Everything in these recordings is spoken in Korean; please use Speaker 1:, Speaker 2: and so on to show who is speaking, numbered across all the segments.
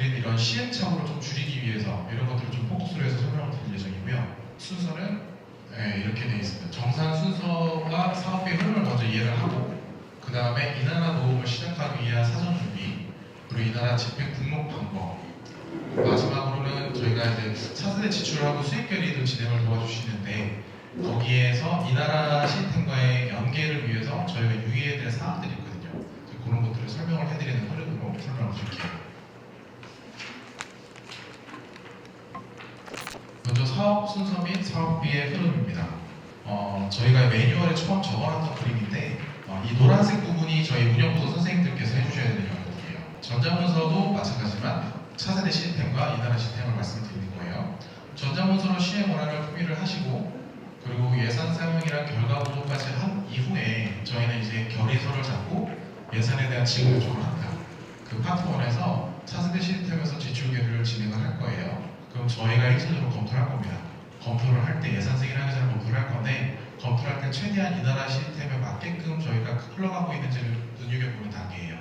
Speaker 1: 말씀드린 이런 시행착오를 좀 줄이기 위해서 이런 것들을 좀 포커스로 해서 설명을 드릴 예정이고요. 순서는 이렇게 되어 있습니다. 정산 순서가 사업의 흐름을 먼저 이해를 하고 그 다음에 이 나라 노움을 시작하기 위한 사전 준비, 그리고 이 나라 집행 등록 방법, 마지막으로는 저희가 이제 차세대 지출하고 수익 결의도 진행을 도와주시는데 거기에서 이 나라 시스템과의 연계를 위해서 저희가 유의해야 될 사항들이 있거든요. 그런 것들을 설명을 해드리는 흐름으로 설명을 드릴게요. 먼저 사업 순서 및 사업비의 흐름입니다. 저희가 매뉴얼에 처음 적어놨던 그림인데 이 노란색 부분이 저희 운영부서 선생님들께서 해주셔야 되는 영역이에요. 전자문서도 마찬가지지만 차세대 시스템과 이 나라 시스템을 말씀드리는 거예요. 전자문서로 시행 원안을 품위를 하시고 그리고 예산 사용이랑 결과 보고까지 한 이후에 저희는 이제 결의서를 잡고 예산에 대한 지급 요청을 합니다. 그 파트 1에서 차세대 시스템에서 지출 계획을 진행을 할 거예요. 그럼 저희가 1차적으로 검토를 할 겁니다. 검토를 할 때 예산 승인하기 전에 검토를 할 건데 검토를 할 때 최대한 이 나라 시스템에 맞게끔 저희가 흘러가고 있는지를 눈여겨보는 단계예요.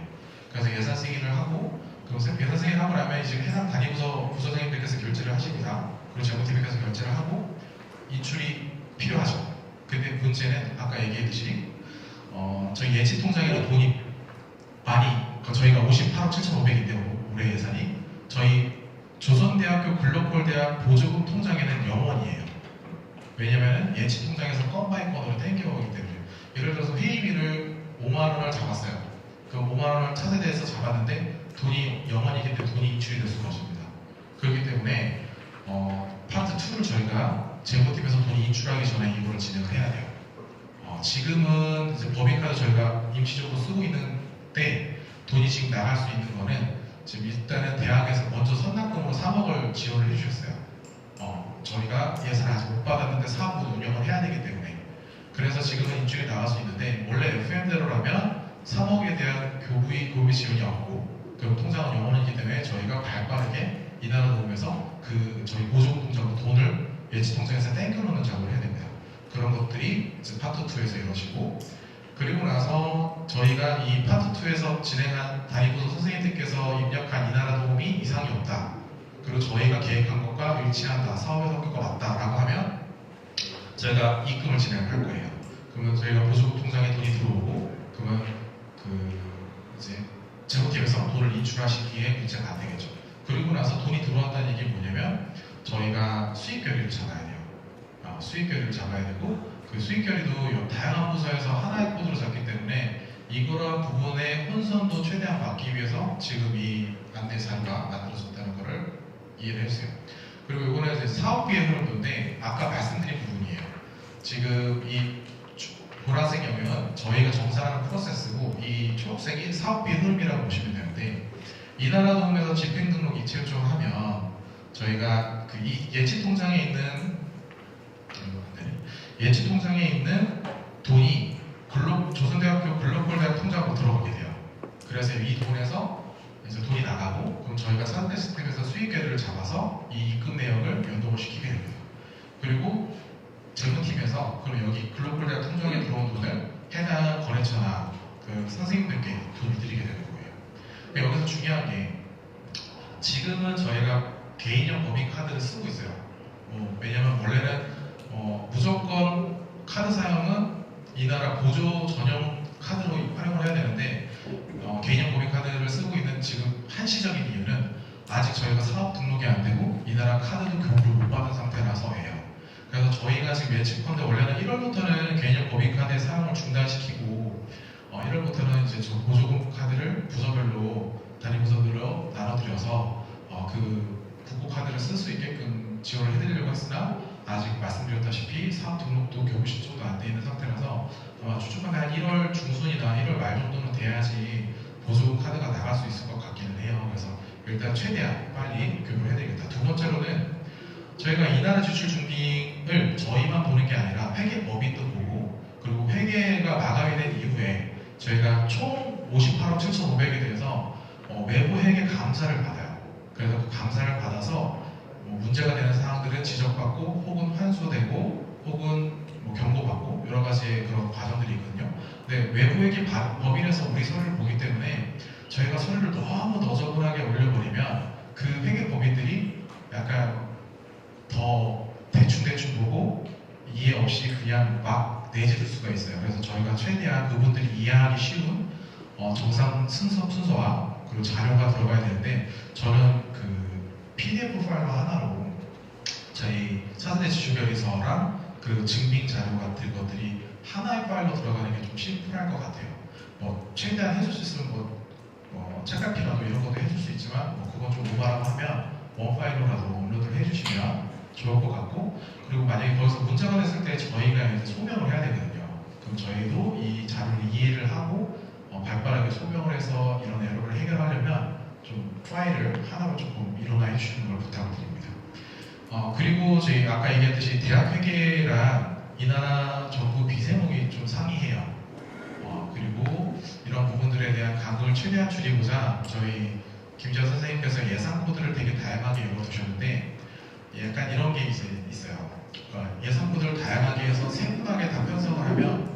Speaker 1: 그래서 예산 승인을 하고 그럼 예산 승인하고 나면 이제 해당 단위부서 부서장님들께서 결제를 하십니다. 그리고 재무팀께서 결제를 하고 인출이 필요하죠. 근데 문제는 아까 얘기했듯이 저희 예치 통장에는 돈이 많이 저희가 58억 7,500인데 올해 예산이 저희 조선대학교 글로벌대학 보조금 통장에는 0원이에요. 왜냐면 예치 통장에서 건 바이 건으로 땡겨오기 때문에 예를 들어서 회의비를 5만 원을 잡았어요. 그 5만 원을 차세대에서 잡았는데 돈이 0원이기 때문에 돈이 인출이 될 수가 없습니다. 그렇기 때문에 파트 2를 저희가 재무팀에서 돈이 인출하기 전에 이거를 진행을 해야 돼요. 지금은 이제 법인카드 저희가 임시적으로 쓰고 있는데 돈이 지금 나갈 수 있는 거는 지금 일단은 대학에서 먼저 선납금으로 3억을 지원을 해주셨어요. 저희가 예산을 아직 못 받았는데 사업부도 운영을 해야 되기 때문에 그래서 지금은 인출이 나갈 수 있는데 원래 FM대로라면 3억에 대한 교부 지원이 없고 그럼 통장은 영원이기 때문에 저희가 발빠르게 이 나라 도움에서 그 저희 보조금 통장으로 돈을 예치 통장에서 땡겨놓는 작업을 해야 됩니다. 그런 것들이 이제 파트 2에서 이루어지고 그리고 나서 저희가 이 파트 2에서 진행한 단위부서 선생님들께서 입력한 이 나라 도움이 이상이 없다. 그리고 저희가 계획한 것과 일치한다. 사업의 성격과 맞다라고 하면 저희가 입금을 진행할 거예요. 그러면 저희가 보조금 통장에 돈이 들어오고 그러면 이제 재무팀에서 돈을 인출하시기에 문제가 안 되겠죠. 그리고 나서 돈이 들어왔다는 얘기 뭐냐면 저희가 수익 결의를 잡아야 돼요. 수익 결의를 잡아야 되고 그 수익 결의도 다양한 부서에서 하나의 코드로 잡기 때문에 이거랑 부분의 혼선도 최대한 막기 위해서 지금 이 안내 자료가 만들어졌다는 것을 이해를 해주세요. 그리고 이거는 이제 사업비의 흐름인데 아까 말씀드린 부분이에요. 지금 이 보라색 영역은 저희가 정산하는 프로세스고 이 초록색이 사업비의 흐름이라고 보시면 되는데 이 나라 도움에서 집행등록 이체 요청을 하면 저희가 이 예치 통장에 있는 돈이 조선대학교 글로벌대학 통장으로 들어가게 돼요. 그래서 이 돈에서 이제 돈이 나가고 그럼 저희가 차세대 시스템에서 수익 계획을 잡아서 이 입금 내역을 연동을 시키게 됩니다. 그리고 재무팀에서 그럼 여기 글로벌대학 통장에 들어온 돈을 해당 거래처나 그 선생님들께 돈을 드리게 되는 거예요. 근데 여기서 중요한 게 지금은 저희가 개인형 법인카드를 쓰고 있어요. 왜냐면 원래는 무조건 카드 사용은 이 나라 보조 전용 카드로 활용을 해야 되는데 개인형 법인카드를 쓰고 있는 지금 한시적인 이유는 아직 저희가 사업 등록이 안 되고 이 나라 카드도 교부를 못 받은 상태라서예요. 그래서 저희가 지금 예측컨대 원래는 1월부터는 개인형 법인카드의 사용을 중단시키고 1월부터는 이제 저 보조금 카드를 부서별로 단위 부서별로 나눠드려서 그 국고카드를 쓸 수 있게끔 지원을 해드리려고 했으나 아직 말씀드렸다시피 사업 등록도 교부 신청도 안 돼 있는 상태라서 아마 추측하면 한 1월 중순이나 1월 말 정도는 돼야지 보조금 카드가 나갈 수 있을 것 같기는 해요. 그래서 일단 최대한 빨리 교부를 해드리겠다. 두 번째로는 저희가 이 나라 지출 준비를 저희만 보는 게 아니라 회계법인도 보고 그리고 회계가 마감이 된 이후에 저희가 총 58억 7,500에 대해서 외부 회계 감사를 받아요. 그래서 그 감사를 받아서 문제가 되는 사항들은 지적받고 혹은 환수되고 혹은 경고받고 여러 가지 그런 과정들이 있거든요. 근데 외부에게 법인에서 우리 서류를 보기 때문에 저희가 서류를 너무 너저분하게 올려버리면 그 회계 법인들이 약간 더 대충대충 보고 이해 없이 그냥 막 내재될 수가 있어요. 그래서 저희가 최대한 그분들이 이해하기 쉬운 정상 순서와 그리고 자료가 들어가야 되는데, 저는 그 PDF 파일 하나로 저희 차세대 지주별에서랑 그 증빙 자료 같은 것들이 하나의 파일로 들어가는 게 좀 심플할 것 같아요. 뭐 최대한 해줄 수 있으면 책갈피라도 이런 것도 해줄 수 있지만 그건 좀 오바라고 하면 원 파일로라도 업로드를 해주시면 좋을 것 같고, 그리고 만약에 거기서 문제가 됐을 때 저희가 이제 소명을 해야 되거든요. 그럼 저희도 이 자료를 이해를 하고 발빠르게 소명을 해서 이런 에러를 해결하려면 좀 파일을 하나로 조금 일어나 해주시는 걸 부탁드립니다. 그리고 저희 아까 얘기했듯이 대학 회계랑 이 나라 정부 비세목이 좀 상이해요. 그리고 이런 부분들에 대한 간극을 최대한 줄이고자 저희 김지현 선생님께서 예상 코드를 되게 다양하게 열어두셨는데, 약간 이런 게 있어요. 예상 코드를 다양하게 해서 세분하게 다 편성을 하면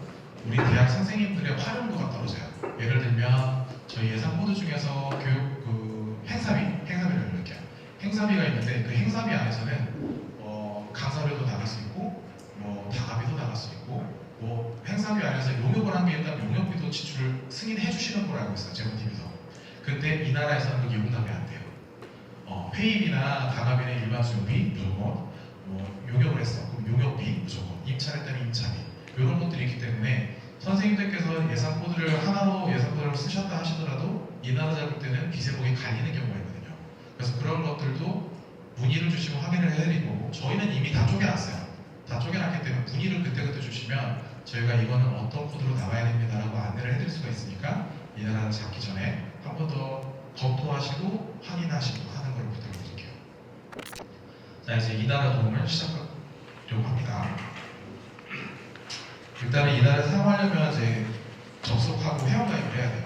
Speaker 1: 우리 대학 선생님들의 활용도가 떨어져요. 예를 들면 저희 예상 코드 중에서 교육 행사비를 이렇게 행사비가 있는데, 그 행사비 안에서는 강사료도 나갈 수 있고 다가비도 나갈 수 있고, 행사비 안에서 용역을 한 게 있다면 용역비도 지출을 승인해 주시는 걸로 알고 있어요, 재무팀에서. 근데 이 나라에서는 그게 용납이 안 돼요. 회의비나 다가비나 일반 수용비 무조건, 용역을 했어 그럼 용역비 무조건, 임차했다면 임차비, 이런 것들이 있기 때문에 선생님들께서 예산 코드를 하나로 예산 코드를 쓰셨다 하시더라도 이 나라 잡을 때는 비세목이 갈리는 경우가 있거든요. 그래서 그런 것들도 문의를 주시면 확인을 해드릴 거고, 저희는 이미 다 쪼개놨어요. 다 쪼개놨기 때문에 문의를 그때그때 주시면 저희가 이거는 어떤 코드로 나와야 됩니다라고 안내를 해드릴 수가 있으니까 이 나라를 잡기 전에 한 번 더 검토하시고 확인하시고 하는 걸 부탁드릴게요. 자, 이제 이 나라 도움을 시작하려고 합니다. 일단은 이 나라를 사용하려면 이제 접속하고 회원가입을 해야 돼요.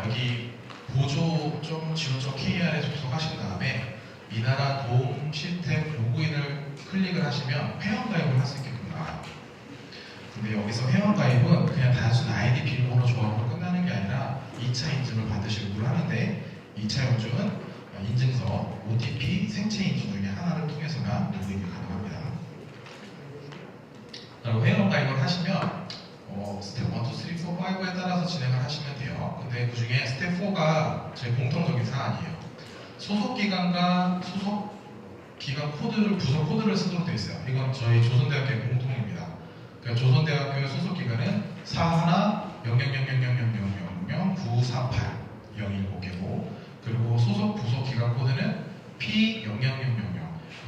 Speaker 1: 여기 보조.지원.kr에 접속하신 다음에 이 나라 도움 시스템 로그인을 클릭을 하시면 회원가입을 할 수 있겠구나. 근데 여기서 회원가입은 그냥 단순 아이디 비밀번호 조합으로 끝나는 게 아니라 2차 인증을 반드시 요구를 하는데, 2차 인증은 인증서, OTP, 생체 인증 중에 하나를 통해서만 로그인이 가능합니다. 그리고 회원가입을 하시면 스텝 1, 2, 3, 4, 5에 따라서 진행을 하시면 돼요. 근데 그 중에 스텝 4가 제일 공통적인 사안이에요. 소속기관과 소속기관 코드를, 부서 코드를 쓰도록 되어 있어요. 이건 저희 조선대학교의 공통입니다. 그러니까 조선대학교의 소속기관은 41-00000000948-010개고, 그리고 소속 부서 기관 코드는 P00000.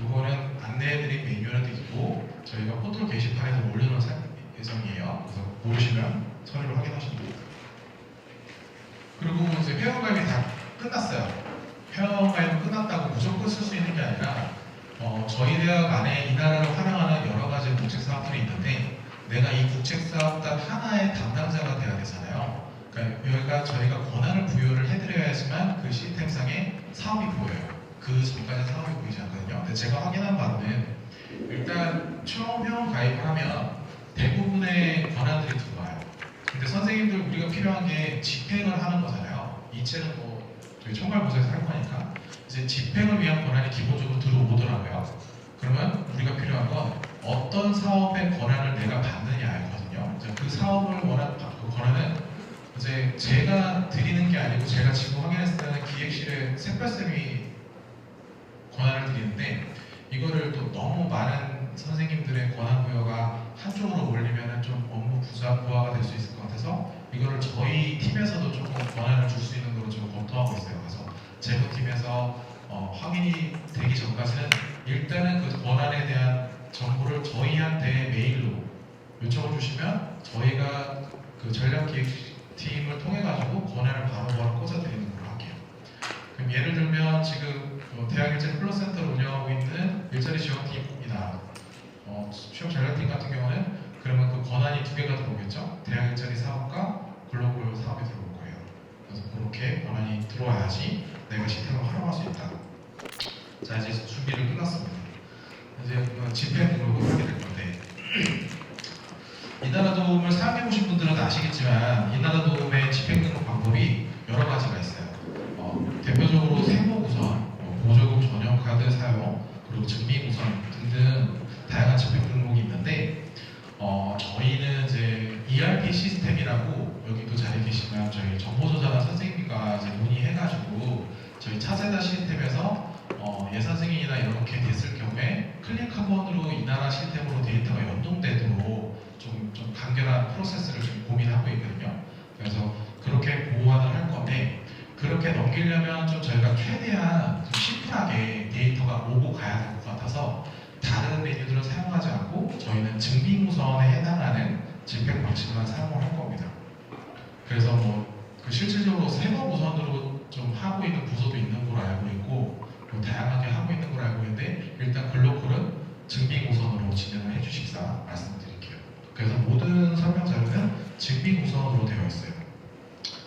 Speaker 1: 이거는 안내해드린 매뉴얼도 있고 저희가 포털 게시판에서 올려놓은 예정이에요. 그래서 모르시면 서류를 확인하시면 됩니다. 그리고 이제 회원가입이 다 끝났어요. 회원가입이 끝났다고 무조건 쓸 수 있는 게 아니라 저희 대학 안에 이 나라를 활용하는 여러 가지 국책사업들이 있는데, 내가 이 국책사업단 하나의 담당자가 돼야 되잖아요. 그러니까 여기가 저희가 권한을 부여를 해드려야지만 그 시스템상에 사업이 보여요. 그 전까지 사업이 보이지 않거든요. 근데 제가 확인한 바로는 일단 처음 회원 가입을 하면 대부분의 권한들이 들어와요. 근데 선생님들 우리가 필요한 게 집행을 하는 거잖아요. 이체는 저희 총괄부서에서 할 거니까 이제 집행을 위한 권한이 기본적으로 들어오더라고요. 그러면 우리가 필요한 건 어떤 사업의 권한을 내가 받느냐였거든요. 그 사업을 그 권한은 이제 제가 드리는 게 아니고, 제가 지금 확인했을 때는 기획실의 샛별쌤이 권한을 드리는데, 이거를 또 너무 많은 선생님들의 권한 부여가 한쪽으로 몰리면 좀 업무 부하가 될 수 있을 것 같아서 이거를 저희 팀에서도 조금 권한을 줄 수 있는 걸로 좀 검토하고 있어요. 그래서 재무팀에서 확인이 되기 전까지는 일단은 그 권한에 대한 정보를 저희한테 메일로 요청을 주시면 저희가 그 전략기획팀을 통해 가지고 권한을 바로바로 꽂아드리는 걸로 할게요. 그럼 예를 들면 지금 대학 일자리 플러스센터를 운영하고 있는 일자리 지원팀이나 취업 전략팀 같은 경우는 그러면 그 권한이 두 개가 들어오겠죠. 대학 일자리 사업과 글로벌 사업이 들어올 거예요. 그래서 그렇게 권한이 들어와야지 내가 시스템을 활용할 수 있다. 자, 이제 준비를 끝났습니다. 이제 집행 등록을 하게 될 건데, 이나라 도움을 사용해 보신 분들은 아시겠지만 이나라 도움의 집행 등록 방법이 여러 가지가 있어요. 대표적으로 세목 시스템이라고 여기도 자리에 계시면 저희 정보조사관 선생님과 이제 문의해가지고 저희 차세대 시스템에서 예선승인이나 이렇게 됐을 경우에 클릭 한 번으로 이 나라 시스템으로 데이터가 연동되도록 좀 간결한 프로세스를 좀 고민하고 있거든요. 그래서 그렇게 보완을 할 건데 그렇게 넘기려면 좀 저희가 최대한 좀 심플하게 데이터가 오고 가야 될 것 같아서 다른 메뉴들은 사용하지 않고 저희는 증빙우선에 해당하는 집행 방식만 사용을 할 겁니다. 그래서 그 실질적으로 세법 우선으로 좀 하고 있는 부서도 있는 걸로 알고 있고 다양하게 하고 있는 걸로 알고 있는데 일단 글로컬은 증빙 우선으로 진행을 해주십사 말씀드릴게요. 그래서 모든 설명 자료는 증빙 우선으로 되어 있어요.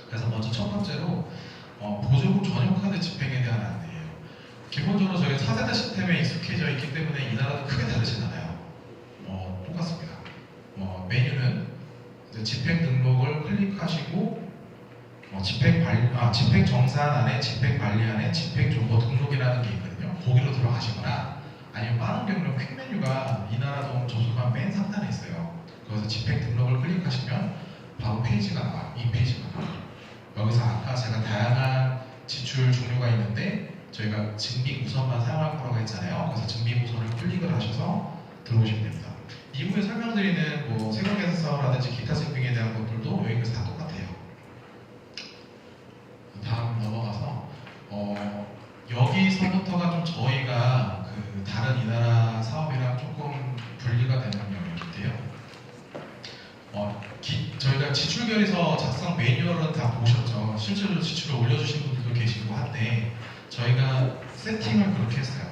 Speaker 1: 그래서 먼저 첫 번째로 보조금 전용 카드 집행에 대한 안내예요. 기본적으로 저희 4세대 시스템에 익숙해져 있기 때문에 이 나라도 크게 다르진 않아요. 똑같습니다. 메뉴는 이제 집행 등록을 클릭하시고 집행 정산안에 집행 관리안에 집행 정보 등록이라는 게 있거든요. 거기로 들어가시거나 아니면 빠른 경로 퀵 메뉴가 이나라동 접속하면 맨 상단에 있어요. 거기서 집행 등록을 클릭하시면 바로 페이지가 나와요. 이 페이지가 나와요. 여기서 아까 제가 다양한 지출 종류가 있는데 저희가 증빙 우선만 사용할 거라고 했잖아요. 그래서 증빙 우선을 클릭을 하셔서 들어오시면 됩니다. 이후에 설명드리는 세금계산서라든지 기타 증빙에 대한 것들도 여기까지 다 똑같아요. 다음 넘어가서 여기서부터가 좀 저희가 다른 이 나라 사업이랑 조금 분리가 되는 영역인데요. 저희가 지출결의서 작성 매뉴얼은 다 보셨죠? 실제로 지출을 올려주신 분들도 계시고 한데 저희가 세팅을 그렇게 했어요.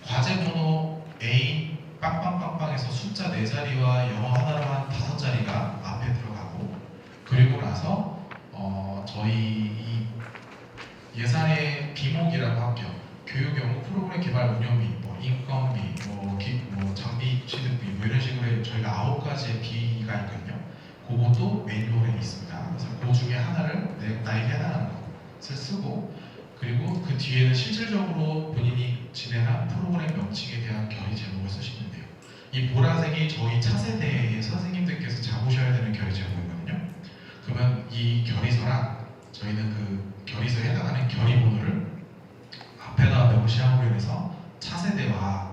Speaker 1: 과제번호 A 빵빵빵빵에서 숫자 4자리와 영어 하나로 한 5자리가 앞에 들어가고 그리고 나서 저희 이 예산의 비목이라고 할게요. 교육 연구 프로그램 개발 운영비, 인건비, 장비 취득비 이런 식으로 저희가 9가지의 비가 있거든요. 그것도 매뉴얼에 있습니다. 그래서 그 중에 하나를 나에게 해당하는 것을 쓰고 그리고 그 뒤에는 실질적으로 본인이 진행한 프로그램 명칭에 대한 결의 제목을 쓰시면 돼요. 이 보라색이 저희 차세대의 선생님들께서 잡으셔야 되는 결의 제목이거든요. 그러면 이 결의서랑 저희는 그 결의서에 해당하는 결의 번호를 앞에다 명시함으로 인해서 차세대와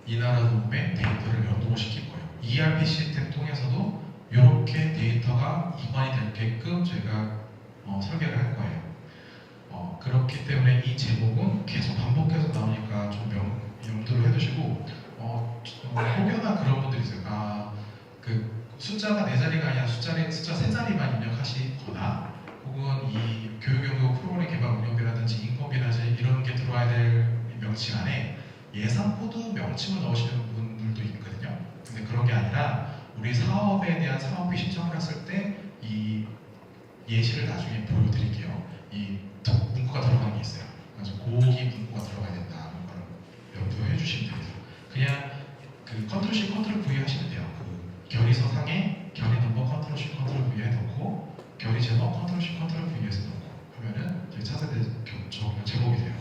Speaker 1: 이 나라 도움의 데이터를 연동을 시킬 거예요. ERP 시스템 통해서도 이렇게 데이터가 이관이 되게끔 저희가 설계를 할 거예요. 그렇기 때문에 이 제목은 계속 반복해서 나오니까 좀 염두를 해두시고 혹여나 그런 분들이 있어요. 그 숫자가 4자리가 아니라 숫자 3자리만 입력하시거나 혹은 이 교육연구 프로그램 개발 운영비라든지 인건비라든지 이런 게 들어와야 될 명칭 안에 예산 코드 명칭을 넣으시는 분들도 있거든요. 근데 그런 게 아니라 우리 사업에 대한 사업비 신청을 했을 때 이 예시를 나중에 보여드릴게요. 이 문구가 들어가는 게 있어요. 그래서 고기 문구가 들어가야 된다는 걸 염두해 주시면 됩니다. 그냥 그 컨트롤 C 컨트롤 V 하시면 돼요. 그 결의서 상에 결의 넘버 컨트롤 C 컨트롤 V 해놓고 결의 제목 컨트롤 C 컨트롤 V에서 놓고 하면은 저희 차세대 제목이 돼요.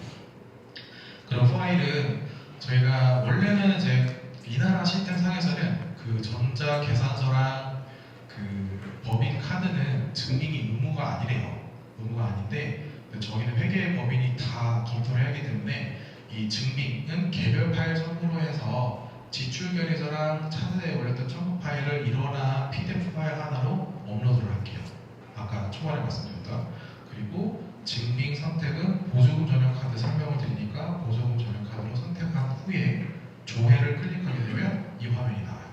Speaker 1: 그런 파일은 저희가 원래는 이제 이 나라 시스템 상에서는 그 전자 계산서랑 그 법인 카드는 증빙이 의무가 아니래요. 의무가 아닌데 저희는 회계 법인이 다 검토를 하기 때문에 이 증빙은 개별 파일 첨부로 해서 지출결의서랑 차세대에 올렸던 첨부 파일을 일어나 PDF 파일 하나로 업로드를 할게요. 아까 초반에 말씀드렸던. 그리고 증빙 선택은 보조금 전용 카드 설명을 드리니까 보조금 전용 카드로 선택한 후에 조회를 클릭하게 되면 이 화면이 나와요.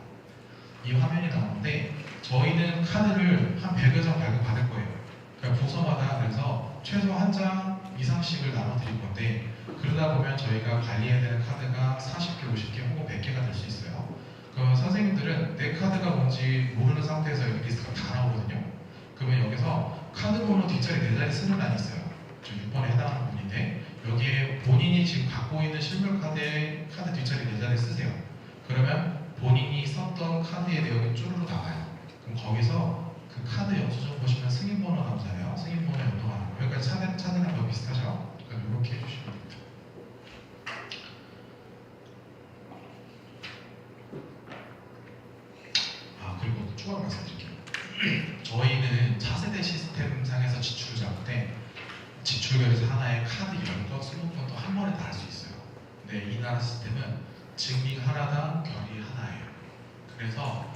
Speaker 1: 이 화면이 나오는데 저희는 카드를 한 100여 장 발급받을 거예요. 그러니까 부서마다 그래서 최소 한 장 이상씩을 나눠드릴 건데 그러다 보면 저희가 관리해야 되는 카드가 40개, 50개 혹은 100개가 될 수 있어요. 그러면 선생님들은 내 카드가 뭔지 모르는 상태에서 여기 리스트가 다 나오거든요. 그러면 여기서 카드 번호 뒷자리 4자리 쓰는欄이 있어요. 저 6번에 해당하는 분인데 여기에 본인이 지금 갖고 있는 실물 카드에 카드 뒷자리 4자리 쓰세요. 그러면 본인이 썼던 카드의 내용이 쭈루루 나와요. 그럼 거기서 그 카드 영수증 보시면 승인번호 나오잖아요. 승인번호 연동하는 거. 여기까지 찾는 거 비슷하죠? 그러니까 이렇게 해주시면 됩니다. 그리고 추가로 말씀드릴게요. 저희는 차세대 시스템 상에서 지출을 잡을 때 지출결에서 하나에 카드 10건, 20건도 한 번에 다 할 수 있어요. 근데 이 나라 시스템은 증빙 하나당 결이 하나예요. 그래서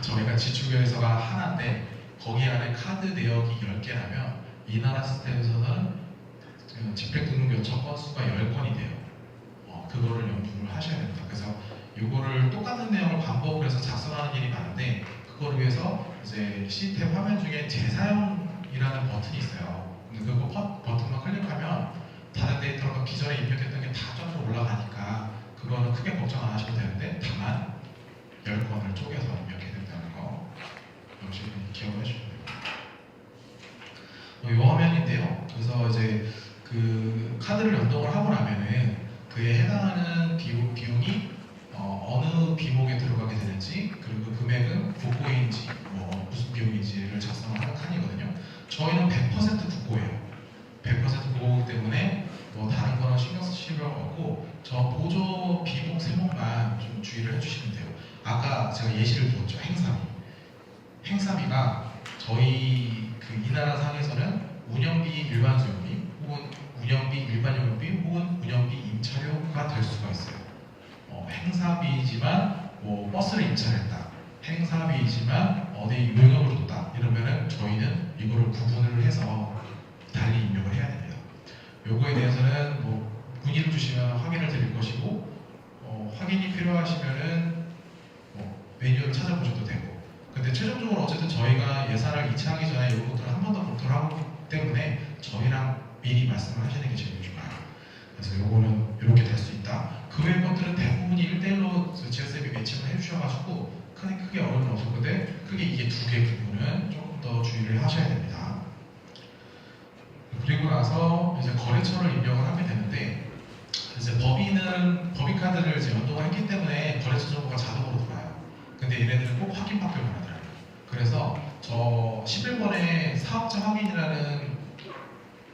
Speaker 1: 저희가 지출결에서가 하나인데 거기 안에 카드 내역이 10개라면 이 나라 시스템에서는 집행등록 요청 건수가 10건이 돼요. 그거를 염두를 하셔야 됩니다. 그래서 이거를 똑같은 내용을 반복을 해서 작성하는 일이 많은데 그거를 위해서 이제 시스템 화면 중에 재사용이라는 버튼이 있어요. 근데 그 버튼만 클릭하면 다른 데이터가 기존에 입력했던 게 다 점으로 올라가니까 그거는 크게 걱정 안 하셔도 되는데 다만 10건을 쪼개서 입력해야 된다는 거 역시 기억을 해주시면 됩니다. 이 화면인데요. 그래서 이제 그 카드를 연동을 하고 나면은 그에 해당하는 비용이 어느 비목에 들어가게 되는지 그리고 그 금액은 국고인지 무슨 비용인지를 작성을 하는 칸이거든요. 저희는 100% 국고예요. 100% 국고이기 때문에 다른 거는 신경 쓰실 필요가 없고 저 보조 비목 세목만 좀 주의를 해주시면 돼요. 아까 제가 예시를 들었죠. 행사비가 저희 이 나라 상에서는 운영비 일반 수용비 혹은 운영비 일반 용역비 혹은 운영비 임차료가 될 수가 있어요. 행사비지만 버스를 임차했다. 행사비지만 어디 용역을 줬다. 이러면은 저희는 이거를 구분을 해서 달리 입력을 해야 됩니다. 요거에 대해서는 문의를 주시면 확인을 드릴 것이고 확인이 필요하시면은 매뉴얼을 찾아보셔도 되고 근데 최종적으로 어쨌든 저희가 예산을 이체하기 전에 이런 것들을 한 번 더 검토를 하기 때문에 저희랑 미리 말씀을 하시는 게 제일 좋아요. 그래서 요거는 이렇게 될 수 있다. 그 외의 것들은 대부분이 1대1로 GSM이 매칭을 해주셔가지고 크게 어려움은 없을 건데 크게 이게 두 개 부분은 조금 더 주의를 하셔야 됩니다. 그리고 나서 이제 거래처를 입력을 하게 되는데 이제 법인카드를 이제 연동을 했기 때문에 거래처 정보가 자동으로 들어와요. 근데 얘네들은 꼭 확인밖에 원하더라고요. 그래서 저 11번에 사업자 확인이라는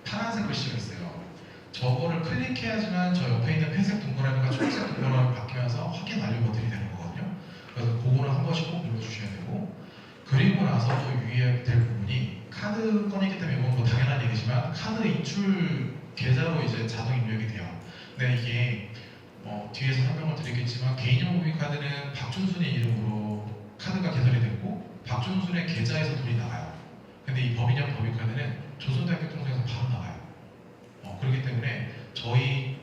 Speaker 1: 파란색 글씨가 있어요. 저거를 클릭해야지만 저 옆에 있는 회색 동그라미가 초록색 동그라미로 바뀌면서 확인 완료 버튼이 되는 거거든요. 그래서 그거는 한 번씩 꼭 눌러주셔야 되고 그리고 나서 또 유의해야 될 부분이 카드 건이기 때문에 이건 당연한 얘기지만 카드 인출 계좌로 이제 자동 입력이 돼요. 근데 이게 뒤에서 설명을 드리겠지만 개인용 법인카드는 박준순의 이름으로 카드가 개설이 됐고 박준순의 계좌에서 돈이 나가요. 근데 이 법인용 법인카드는 조선대학교 통장에서 바로 나가요. 그렇기 때문에 저희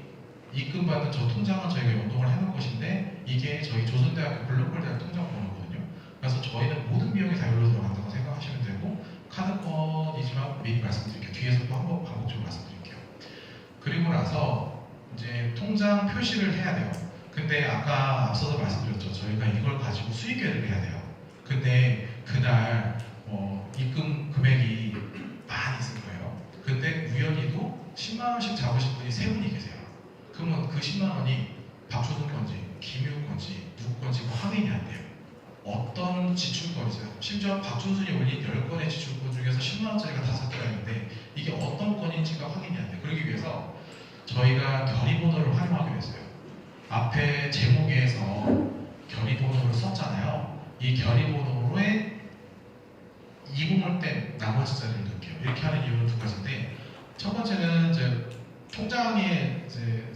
Speaker 1: 입금받은 저 통장은 저희가 연동을 해놓은 것인데 이게 저희 조선대학교 글로벌대학 통장 번호거든요. 그래서 저희는 모든 비용이 다 여기로 들어간다고 생각하시면 되고 카드건이지만 미리 말씀드릴게요. 뒤에서 또 한번 반복적으로 말씀드릴게요. 그리고 나서 이제 통장 표시를 해야 돼요. 근데 아까 앞서서 말씀드렸죠. 저희가 이걸 가지고 수익계를 해야 돼요. 근데 그날 입금 금액이 많이 있을 거예요. 근데 우연히도 10만원씩 잡으신 분이 3분이 계세요. 그러면 그 10만원이 박주순 건지 김유 건지 누구 건지 확인이 안 돼요. 어떤 지출건이세요? 심지어 박준순이 올린 10건의 지출건 중에서 10만원짜리가 5개가 있는데 이게 어떤 건인지가 확인이 안 돼요. 그러기 위해서 저희가 결의번호를 활용하기로 했어요. 앞에 제목에서 결의번호를 썼잖아요. 이 결의번호에 20을 뺀 나머지 자리를 넣을게요. 이렇게 하는 이유는 두 가지인데 첫 번째는 이제 통장에 이제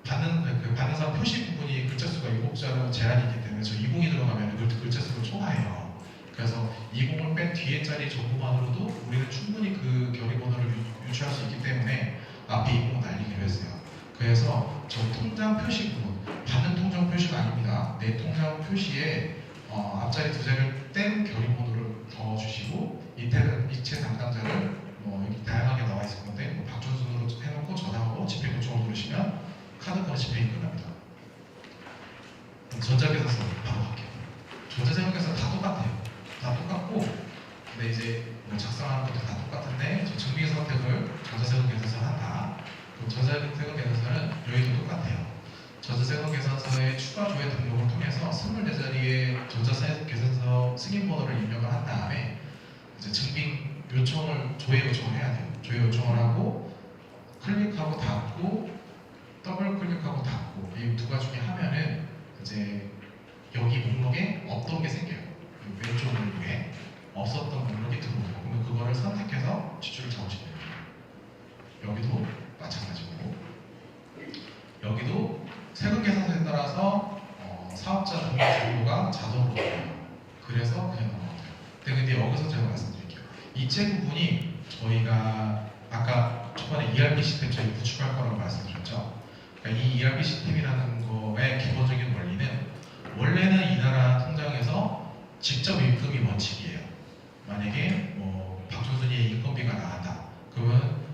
Speaker 1: 받는 사람 표시 부분이 글자 수가 7자로 제한이 있기 때문에 저 20이 들어가면 글자 수를 초과해요. 그래서 20을 뺀 뒤에 자리 정보만으로도 우리는 충분히 그 결의번호를 유추할 수 있기 때문에 앞에 20을 날리기로 했어요. 그래서 저 통장 표시 부분, 받는 통장 표시가 아닙니다. 내 통장 표시에 앞자리 2자리를 뗀 결의번호를 넣어주시고 이체 담당자를 여기 다양하게 나와 있을 건데 박준순으로 해놓고 저장하고 집행 요청을 누르시면 카드권 집행이 끝납니다. 전자계산서 바로 할게요. 전자제목에서 다 똑같아요. 다 똑같고 근데 이제 작성하는 것도 다 똑같은데 저 증빙 선택을 전자세금 계산서 한다. 그럼 전자세금 계산서는 여기도 똑같아요. 전자세금 계산서의 추가 조회 등록을 통해서 24자리의 전자세금 계산서 승인 번호를 입력을 한 다음에 이제 증빙 요청을 조회 요청을 해야 돼요. 조회 요청을 하고 클릭하고 닫고 더블 클릭하고 닫고 이 두 가지 중에 하면은 이제 여기 목록에 없던 게 생겨요. 왼쪽 목록에 없었던 목록이 들어오죠. 그러면 그거를 선택해서 지출을 잡으시면 됩니다. 여기도 마찬가지고 여기도 세금 계산서에 따라서 사업자 등록 정보가 자동으로 들어요. 그래서 그냥 넘어가요. 근데 여기서 제가 말씀드릴게요. 이체 부분이 저희가 아까 초반에 ERP 시스템 저희 구축할 거라고 말씀드렸죠. 그러니까 이 ERP 시스템이라는 거의 기본적인 원리는 원래는 이 나라 통장에서 직접 입금이 원칙이에요. 만약에 뭐 박준순이의 인건비가 나간다. 그러면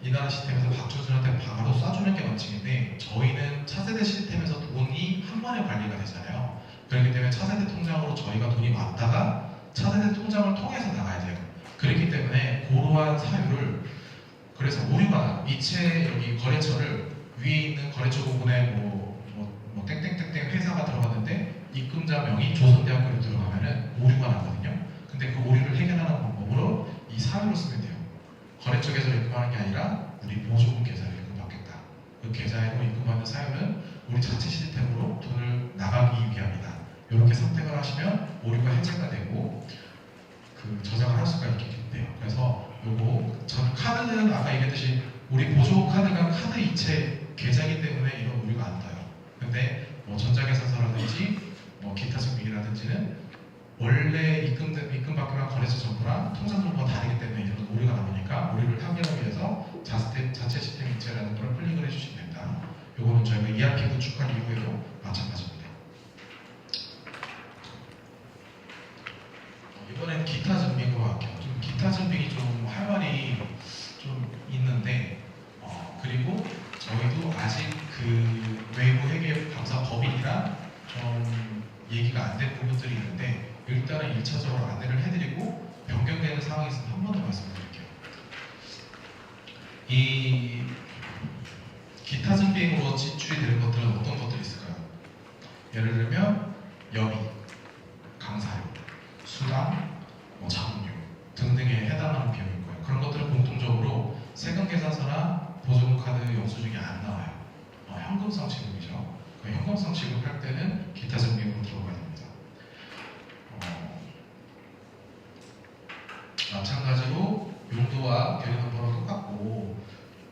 Speaker 1: 이 나라 시스템에서 박준순한테 바로 쏴주는 게 원칙인데 저희는 차세대 시스템에서 돈이 한 번에 관리가 되잖아요. 그렇기 때문에 차세대 통장으로 저희가 돈이 왔다가 차세대 통장을 통해서 나가야 돼요. 그렇기 때문에 그러한 사유를 그래서 오류가 이체 여기 거래처를 위에 있는 거래처 부분에 뭐 땡땡땡땡 회사가 들어갔는데 입금자 명이 조선대학교로 들어가면은 오류가 나거든요. 근데 그 오류를 해결하는 방법으로 이 사유를 쓰면 돼요. 거래처 계좌로 입금하는 게 아니라 우리 보조금 계좌로 입금받겠다. 그 계좌로 입금하는 사유는 우리 자체 시스템으로 돈을 나가기 위함이다. 이렇게 선택을 하시면 오류가 해제가 되고 그 저장을 할 수가 있게 돼요. 그래서 요거 전 카드는 아까 얘기했듯이 우리 보조 카드가 카드 이체 계좌이기 때문에 이런 오류가 안 떠요. 근데 뭐 전자계산서라든지 뭐 기타 증빙이라든지는 원래 입금받거나 거래처 정보랑 통장 정보가 다르기 때문에 이런 오류가 나오니까 오류를 확인하기 위해서 자체 시스템 이체라는 걸 클릭을 해주시면 됩니다. 요거는 저희가 ERP 구축한 이후에도 마찬가지입니다. 이번엔 기타 증빙으로 할게요. 좀 기타 증빙이 좀 할 말이 좀 있는데 그리고 저희도 아직 그 외부 회계 감사 법인이랑 좀 얘기가 안 된 부분들이 있는데 일단은 1차적으로 안내를 해드리고 변경되는 상황이 있으면 한 번 더 말씀드릴게요. 이 기타 증빙으로 지출이 되는 것들은 어떤 것들이 있을까요? 예를 들면 여비, 강사료, 수당, 뭐 자문료 등등에 해당하는 비용일 거예요. 그런 것들은 공통적으로 세금 계산서나 보조금 카드 영수증이 안 나와요. 현금성 지급이죠. 그 현금성 지급할 때는 기타 증빙으로 들어가야 됩니다. 마찬가지로 용도와 결의 넘버랑 똑같고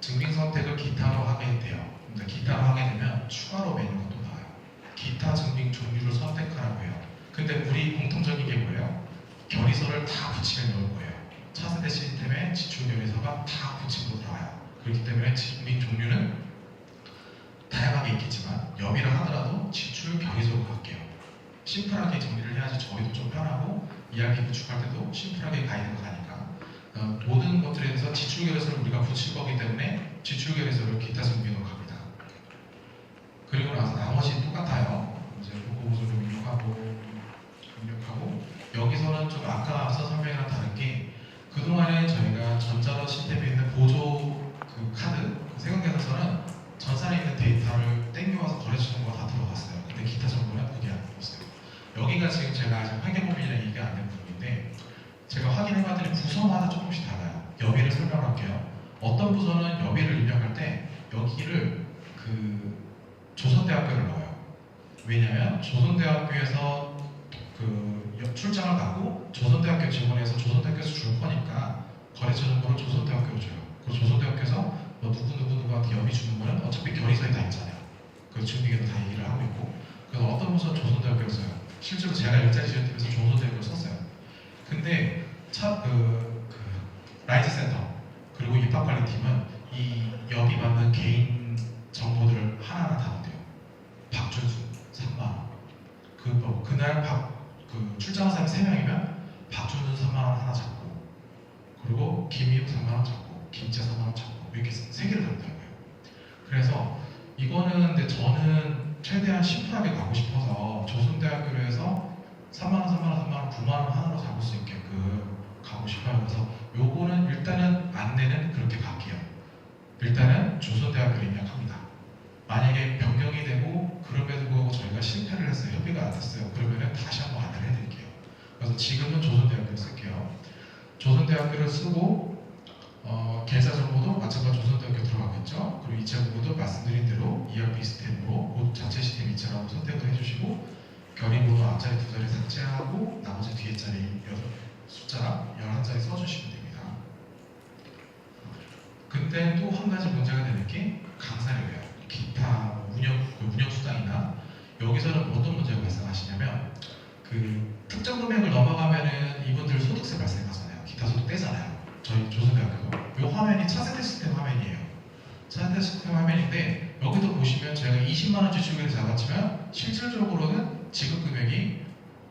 Speaker 1: 증빙 선택을 기타로 하게 돼요. 근데 기타로 하게 되면 추가로 메뉴가 또 나와요. 기타 증빙 종류를 선택하라고 해요. 근데 우리 공통적인 게 뭐예요? 결의서를 다 붙이면 넣을 거예요. 차세대 시스템에 지출 결의서가 다 붙이고 들어와요. 그렇기 때문에 증빙 종류는 다양하게 있겠지만 여비를 하더라도 지출 결의서로 갈게요. 심플하게 정리를 해야지 저희도 좀 편하고 ERP 구축할 때도 심플하게 가이드가 가니까 모든 것들에 대해서 지출 결의서를 우리가 붙일 거기 때문에 지출 결의서를 기타 증빙으로 갑니다. 그리고 나서 나머지 똑같아요. 이제 보고보조금 입력하고 여기서는 좀 아까 앞서 설명이랑 다른 게 그동안에 저희가 전자로 시스템에 있는 보조 그 카드 세금 계산서는 전산에 있는 데이터를 땡겨와서 거래처 정보가 다 들어갔어요. 근데 기타 정보는 그게 안 들어갔어요. 여기가 지금 제가 아직 회계법인이랑 얘기가 안 된 부분인데 제가 확인해봤더니 부서마다 조금씩 달라요. 여비를 설명할게요. 어떤 부서는 여비를 입력할 때 여기를 그 조선대학교를 넣어요. 왜냐하면 조선대학교에서 그 출장을 가고 조선대학교 직원에서 조선대학교에서 줄 거니까 거래처 정보를 조선대학교로 줘요. 그리고 조선대학교에서 뭐 누구한테 여비 주는 거는 어차피 결의서에 다 있잖아요. 그 증빙에도 다 얘기를 하고 있고 그래서 어떤 부서는 조선대학교를 써요. 실제로 제가 일자리 지원팀에서 조선대학교를 썼어요. 근데 라이트 센터 그리고 입학관리팀은 이 여비 받는 개인 정보들을 하나하나 다 넣대요. 박준수 3만원 그날 출장한 사람이 3명이면 박준수 3만원 하나 잡고 그리고 김희우 3만원 잡고 김재 3만원 잡고 이렇게 3개를 잡더라고요. 그래서 이거는 근데 저는 최대한 심플하게 가고 싶어서 조선대학교로 해서 3만원, 9만원 하나로 잡을 수 있게끔 가고 싶어요. 그래서 요거는 일단은 안내는 그렇게 갈게요. 일단은 조선대학교를 입력합니다. 만약에 변경이 되고 그럼에도 불구하고 저희가 실패를 했어요. 협의가 안 됐어요. 그러면은 다시 한번 안내를 해드릴게요. 그래서 지금은 조선대학교를 쓸게요. 조선대학교를 쓰고 계좌 정보도 마찬가지로 조선대학교 들어가겠죠. 그리고 이체 정보도 말씀드린 대로 ERP 시스템으로 자체 시스템 이체라고 선택을 해주시고 결의번호 앞자리 2자리 삭제하고 나머지 뒤에 자리 숫자 그때 또 한 가지 문제가 되는 게 강사료예요. 기타 운영 수당이나 여기서는 어떤 문제가 발생하시냐면 특정 금액을 넘어가면은 이분들 소득세 발생하잖아요. 기타 소득 떼잖아요. 저희 조선대학교도. 이 화면이 차세대 시스템 화면이에요. 차세대 시스템 화면인데 여기도 보시면 제가 20만 원 지출금을 잡았지만 실질적으로는 지급 금액이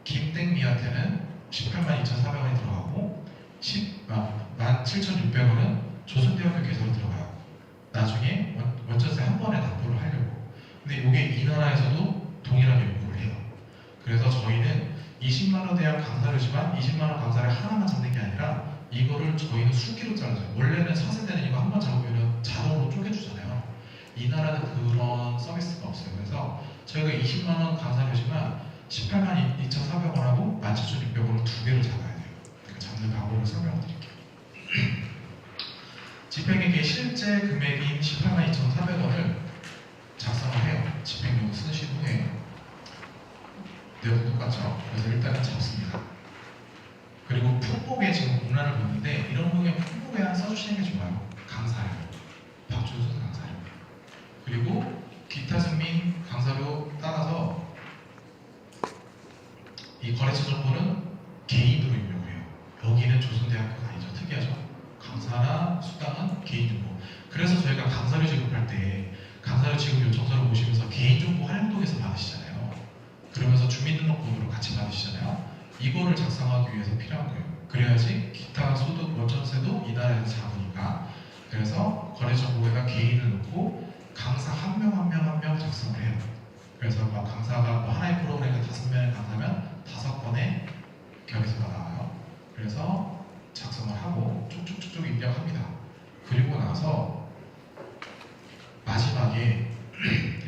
Speaker 1: 김땡미한테는 18만 2,400원이 들어가고 17,600원은 조선대학교 계좌로 들어가요. 나중에 원전세 한 번에 납부를 하려고. 근데 이게 이 나라에서도 동일하게 요구를 해요. 그래서 저희는 20만 원에 대한 강사료지만 20만 원 강사를 하나만 잡는 게 아니라 이거를 저희는 수기로 잘라줘요. 원래는 4세대는 이거 한 번 잡으면 자동으로 쪼개주잖아요. 이 나라는 그런 서비스가 없어요. 그래서 저희가 20만 원 강사료지만 18만 2,400원하고 17,600원을 두 개를 잡아야 돼요. 그러니까 잡는 방법을 설명을 드릴게요. 집행액의 실제 금액인 18만 2,400원을 작성을 해요. 집행용을 쓰신 후에 내용 똑같죠? 그래서 일단은 잡습니다. 그리고 품목에 지금 공란을 보는데 이런 부분에 품목에 한 써주시는 게 좋아요. 강사료, 박주수 강사료. 그리고 기타 승민 강사료 따라서 이 거래처 정보는 개인으로 입력을 해요. 여기는 조선대학교가 아니죠. 특이하죠. 강사나 수당은 개인정보. 그래서 저희가 강사료 지급할 때 강사료 지급 요청서를 보시면서 개인정보 활용도에서 받으시잖아요. 그러면서 주민등록번호로 같이 받으시잖아요. 이거를 작성하기 위해서 필요한 거예요. 그래야지 기타 소득 원전세도 이 나라에서 잡으니까. 그래서 거래정보에다 개인을 넣고 강사 한 명 한 명 한 명 작성을 해요. 그래서 막 강사가 하나의 프로그램에 5명의 강사면 5번의 결의서가 나와요. 그래서 작성을 하고 쭉쭉쭉쭉 입력합니다. 그리고 나서 마지막에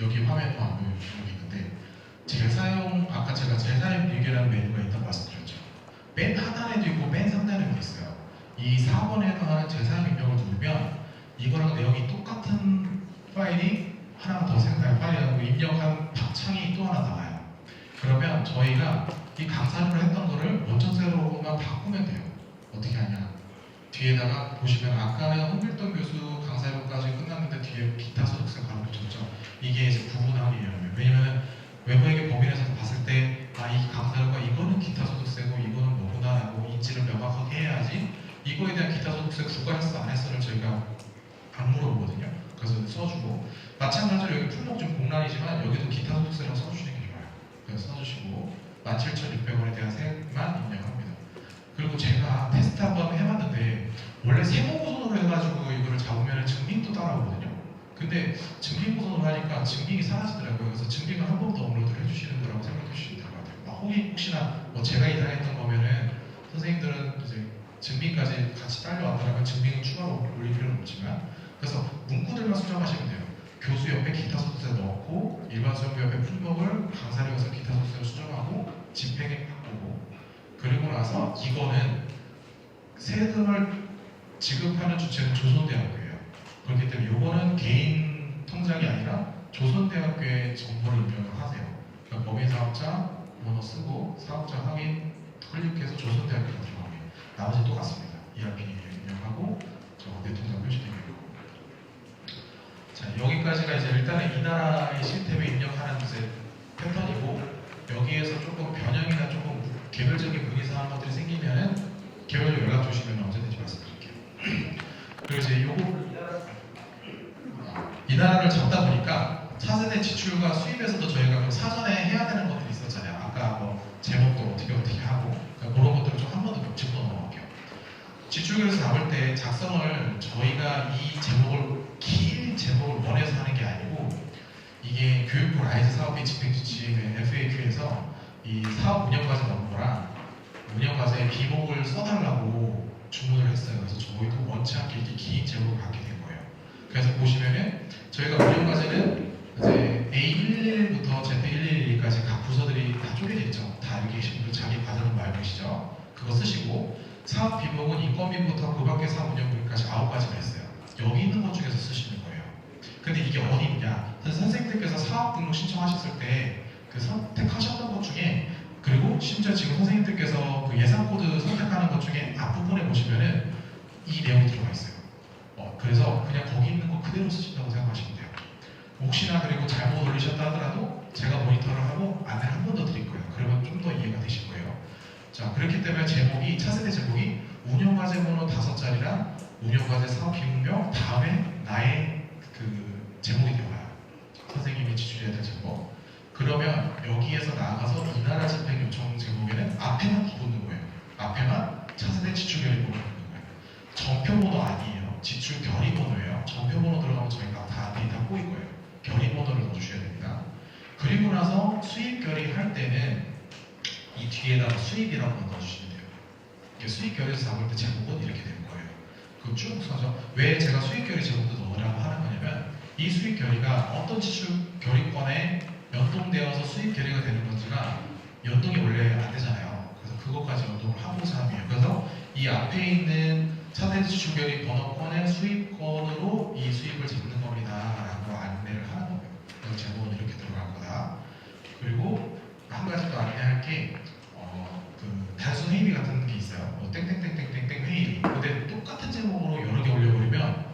Speaker 1: 여기 화면 여기 있는데 재사용, 아까 제가 재사용 일기라는 메뉴가 있다고 말씀드렸죠. 맨 하단에도 있고 맨 상단에도 있어요. 이 4번에 해당하는 재사용 입력을 누르면 이거랑 내용이 똑같은 파일이 하나 더 생겨요. 파일이라고 입력한 창이 또 하나 나와요. 그러면 저희가 이 강사료를 했던 거를 원전세로만 바꾸면 돼요. 어떻게 하냐? 뒤에다가 보시면 아까는 홍길동 교수 강사료까지 끝났는데 뒤에 기타 소득세 바로 붙였죠. 이게 이제 구분하기 위함이에요. 왜냐면 외부에게 법인에서 봤을 때 이 강사료가 이거는 기타 소득세고 이거는 뭐구나 라고 인지를 명확하게 해야지 이거에 대한 기타 소득세 부과했어 안 했어를 저희가 안 물어보거든요. 그래서 써주고 마찬가지로 여기 품목 좀 공란이지만 여기도 기타 소득세라고 써주시는 게 좋아요. 그래서 써주시고 17,600원에 대한 세액만 입력합니다. 그리고 제가 테스트 한번 해봤는데 원래 세무보선으로 해가지고 이거를 잡으면 증빙도 따라오거든요. 근데 증빙보선으로 하니까 증빙이 사라지더라고요. 그래서 증빙을 한 번 더 업로드를 해주시는 거라고 생각해 주시면 될 것 같아요. 혹시나 제가 이상했던 거면은 선생님들은 이제 증빙까지 같이 딸려왔더라면 증빙은 추가로 올릴 필요는 없지만 그래서 문구들만 수정하시면 돼요. 교수 옆에 기타 소득세 넣고 일반 수업비 옆에 품목을 강사료에서 기타 소득세로 수정하고 집행액 바꾸고 그리고 나서 이거는 세금을 지급하는 주체는 조선대학교예요. 그렇기 때문에 이거는 개인 통장이 아니라 조선대학교의 정보를 입력을 하세요. 그러니까 법인사업자 번호 쓰고 사업자 확인 클릭해서 조선대학교로 들어가면 나머지 똑같습니다. ERP 입력하고 내 통장 표시되고 자 여기까지가 이제 일단은 이 나라의 시스템에 입력하는 이제 패턴이고 여기에서 조금 변형이나 조금 개별적인 문의사항 것들이 생기면은 개별적으로 연락 주시면 언제든지 말씀드릴게요. 그리고 이제 요거 이 나라를 잡다 보니까 차세대 지출과 수입에서도 저희가 사전에 해야 되는 것들이 있었잖아요. 아까 뭐 제목도 어떻게 하고 그러니까 그런 것들을 좀 한 번 더 짚고 넘어갈게요. 지출계에서 잡을 때 작성을 저희가 이 제목을 긴 제목을 원해서 하는 게 아니고 이게 교육부 라이즈 사업비 집행지침의 FAQ에서 이 사업 운영과제 넘버랑 운영과제의 비목을 써달라고 주문을 했어요. 그래서 저희도 원치 않게 이렇게 긴 제목을 갖게 된 거예요. 그래서 보시면은 저희가 운영과제는 이제 A11부터 Z111까지 각 부서들이 다 쪼개져 있죠. 다 여기 계신 분들 자기 과정을 알고 계시죠. 그거 쓰시고 사업 비목은 인건비부터 그 밖의 사업 운영비까지 9가지가 있어요. 여기 있는 것 중에서 쓰시는 거예요. 근데 이게 어디 있냐? 선생님들께서 사업 등록 신청하셨을 때 그 선택하셨던 것 중에 그리고 심지어 지금 선생님들께서 그 예산 코드 선택하는 것 중에 앞부분에 보시면은 이 내용이 들어가 있어요. 그래서 그냥 거기 있는 거 그대로 쓰신다고 생각하시면 돼요. 혹시나 그리고 잘못 올리셨다 하더라도 제가 모니터를 하고 안내를 한 번 더 드릴 거예요. 그러면 좀 더 이해가 되실 거예요. 자, 그렇기 때문에 제목이, 차세대 제목이 운영과제 번호 5자리랑 운영과제 사업 기능명 다음에 나의 그 제목이 되어요. 선생님이 지출해야 될 제목. 그러면 여기에서 나아가서 이 나라 집행 요청 제목에는 앞에만 붙는 거예요. 앞에만 차세대 지출 결의 번호 붙는 거예요. 전표 번호 아니에요. 지출 결의 번호예요. 전표 번호 들어가면 저희가 다 데이터 꼬일 거예요. 결의 번호를 넣어주셔야 됩니다. 그리고 나서 수입 결의할 때는 이 뒤에다가 수입이라고 넣어주시면 돼요. 이게 수입 결의에서 잡을 때 제목은 이렇게 되는 거예요. 그 쭉 써서 왜 제가 수입 결의 제목도 넣으라고 하는 거냐면 이 수입 결의가 어떤 지출 결의권에 연동되어서 수입 결의가 되는 건지가 연동이 원래 안 되잖아요. 그래서 그것까지 연동을 하고자 함이에요. 그래서 이 앞에 있는 차세대 지출 결의 번호권의 수입권으로 이 수입을 잡는 겁니다라고 안내를 하는 거예요. 그래서 제목은 이렇게 들어갈 거다. 그리고 한 가지 더 안내할 게 그 단순 회의비 같은 게 있어요. 뭐 땡땡땡땡땡땡 회의비. 근데 똑같은 제목으로 여러 개 올려버리면